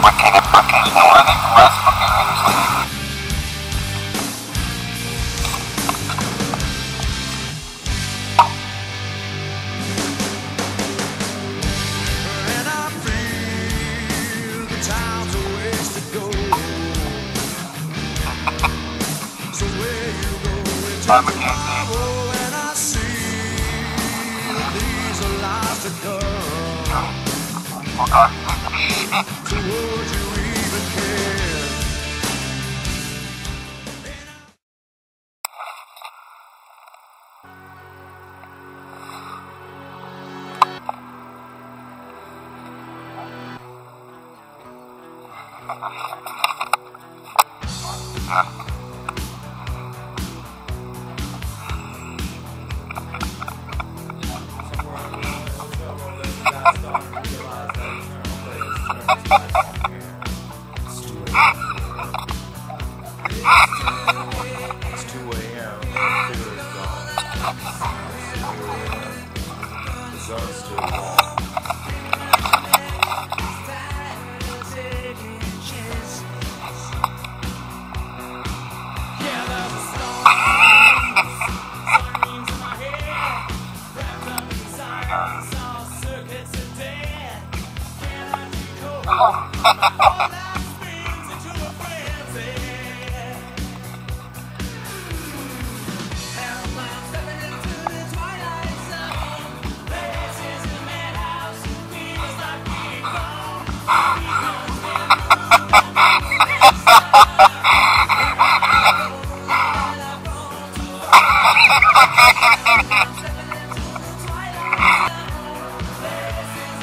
Freaking, no, I think less fucking interesting. Bye, Mackenzie. Oh God.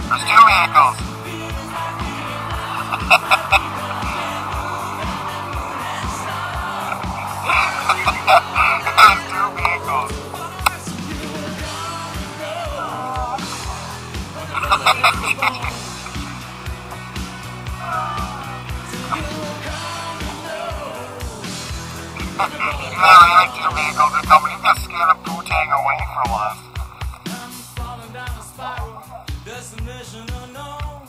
There's two vehicles. There's two vehicles. Yeah, like two vehicles are coming. You got scared of Wu-Tang away from us. Destination unknown,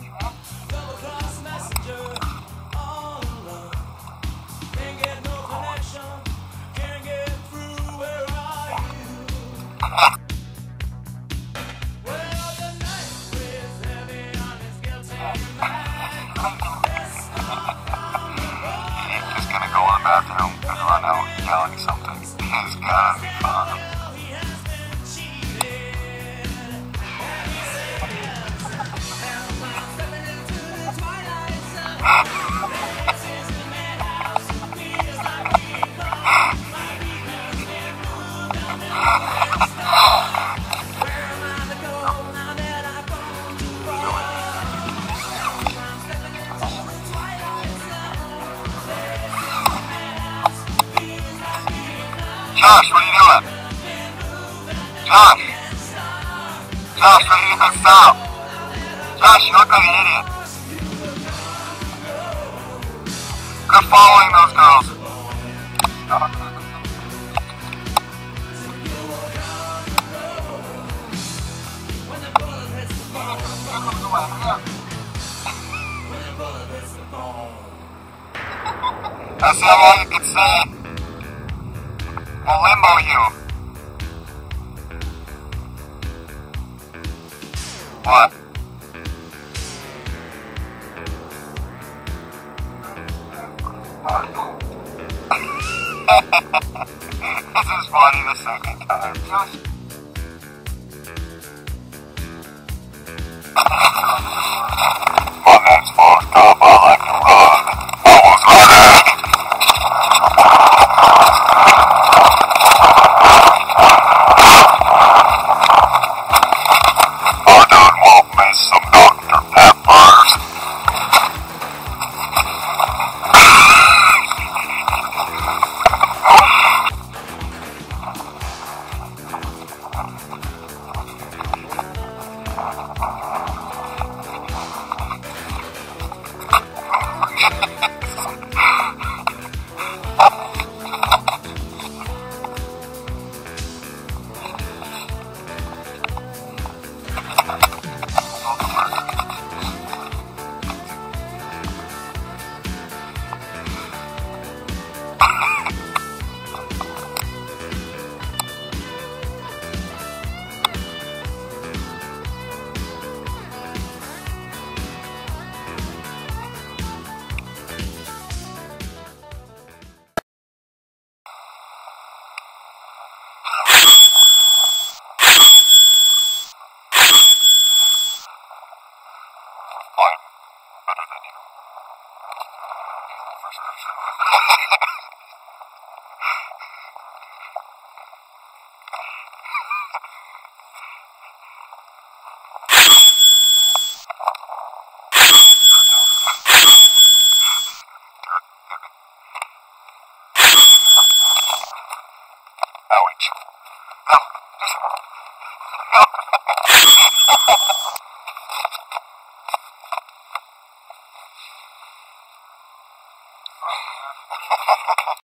double cross messenger, all alone. Can't get no connection, can't get through, where are you? Well, the night weighs heavy on his guilty mind. He's just gonna go in the bathroom and run out yelling something. He's gotta be fun. Josh, what are you doing? Josh! Josh, what are you doing? Stop! Josh, you look like an idiot. Quit following those girls. That's how long you can say. We'll limbo you. What? This is funny the second time. My name's fucked up. I like to run. I was running. better than you. For sure. Ouch. No. No.